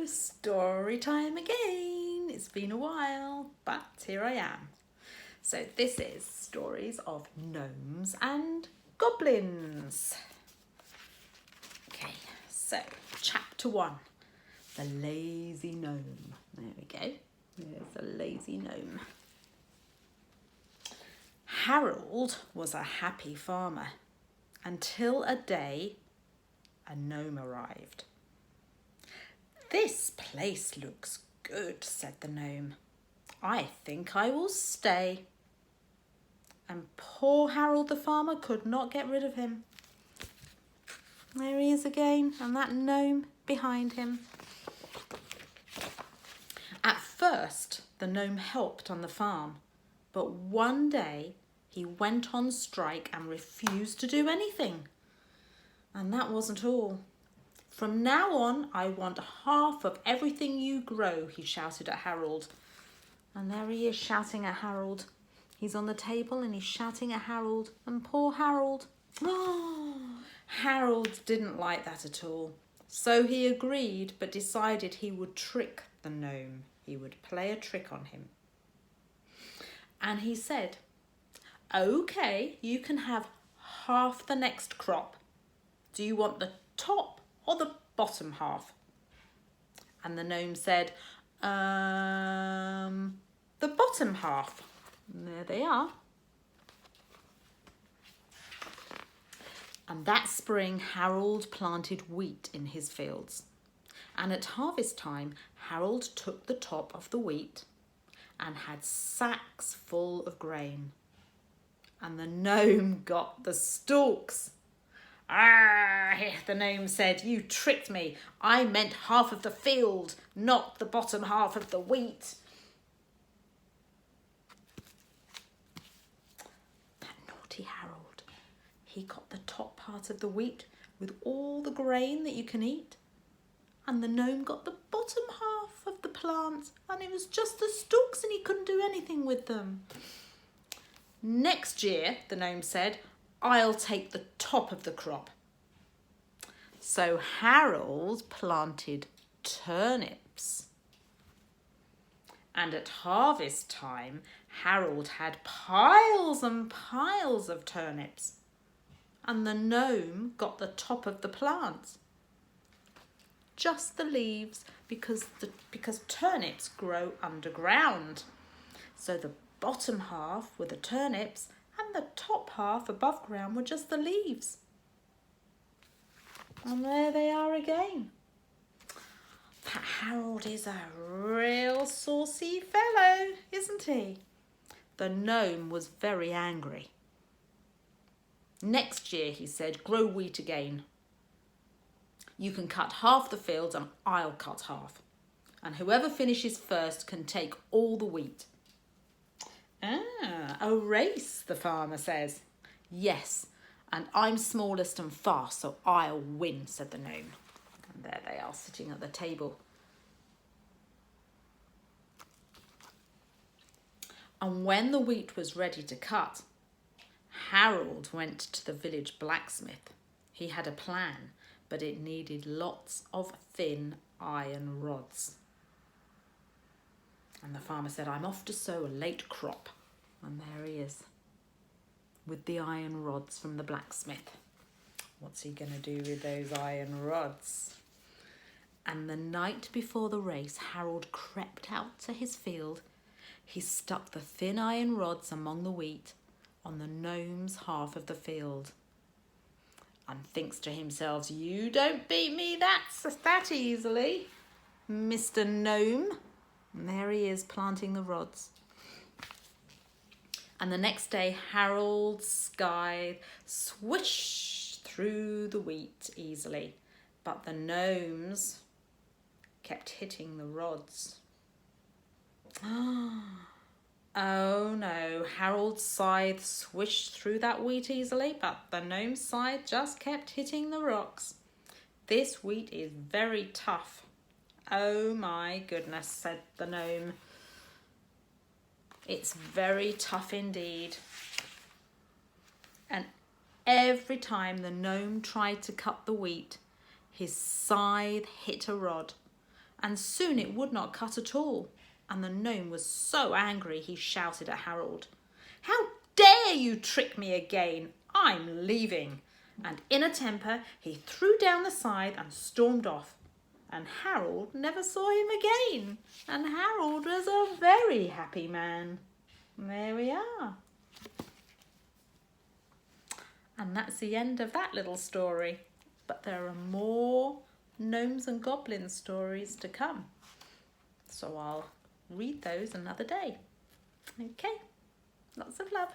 Story time again. It's been a while, but here I am. So this is stories of gnomes and goblins. Okay, so chapter 1, the lazy gnome. There we go. There's the lazy gnome. Harold was a happy farmer until a day a gnome arrived. "This place looks good," said the gnome. "I think I will stay." And poor Harold the farmer could not get rid of him. There he is again, and that gnome behind him. At first, the gnome helped on the farm, but one day he went on strike and refused to do anything. And that wasn't all. "From now on, I want half of everything you grow," he shouted at Harold. And there he is shouting at Harold. He's on the table and he's shouting at Harold. And poor Harold. Oh, Harold didn't like that at all. So he agreed, but decided he would trick the gnome. He would play a trick on him. And he said, "Okay, you can have half the next crop. Do you want the top or the bottom half?" And the gnome said, the bottom half." And there they are. And that spring, Harold planted wheat in his fields. And at harvest time, Harold took the top of the wheat and had sacks full of grain. And the gnome got the stalks. "Ah," the gnome said, "you tricked me. I meant half of the field, not the bottom half of the wheat." That naughty Harold. He got the top part of the wheat with all the grain that you can eat. And the gnome got the bottom half of the plant, and it was just the stalks and he couldn't do anything with them. "Next year," the gnome said, "I'll take the top of the crop." So Harold planted turnips. And at harvest time, Harold had piles and piles of turnips. And the gnome got the top of the plant. Just the leaves, because turnips grow underground. So the bottom half were the turnips and the top half above ground were just the leaves. And there they are again. That Harold is a real saucy fellow, isn't he? The gnome was very angry. "Next year," he said, "grow wheat again. You can cut half the fields and I'll cut half. And whoever finishes first can take all the wheat." "Ah, a race," the farmer says. "Yes, and I'm smallest and fast, so I'll win," said the gnome. And there they are sitting at the table. And when the wheat was ready to cut, Harold went to the village blacksmith. He had a plan, but it needed lots of thin iron rods. And the farmer said, "I'm off to sow a late crop." And there he is with the iron rods from the blacksmith. What's he going to do with those iron rods? And the night before the race, Harold crept out to his field. He stuck the thin iron rods among the wheat on the gnome's half of the field. And thinks to himself, "You don't beat me that easily, Mr. Gnome." And there he is planting the rods. And the next day, Harold's scythe swished through the wheat easily, but the gnomes kept hitting the rods. Oh no, Harold's scythe swished through that wheat easily, but the gnome's scythe just kept hitting the rocks. "This wheat is very tough." "Oh my goodness," said the gnome. "It's very tough indeed." And every time the gnome tried to cut the wheat, his scythe hit a rod, and soon it would not cut at all. And the gnome was so angry he shouted at Harold, "How dare you trick me again? I'm leaving." And in a temper he threw down the scythe and stormed off. And Harold never saw him again. And Harold was a very happy man. There we are. And that's the end of that little story. But there are more gnomes and goblins stories to come. So I'll read those another day. Okay, lots of love.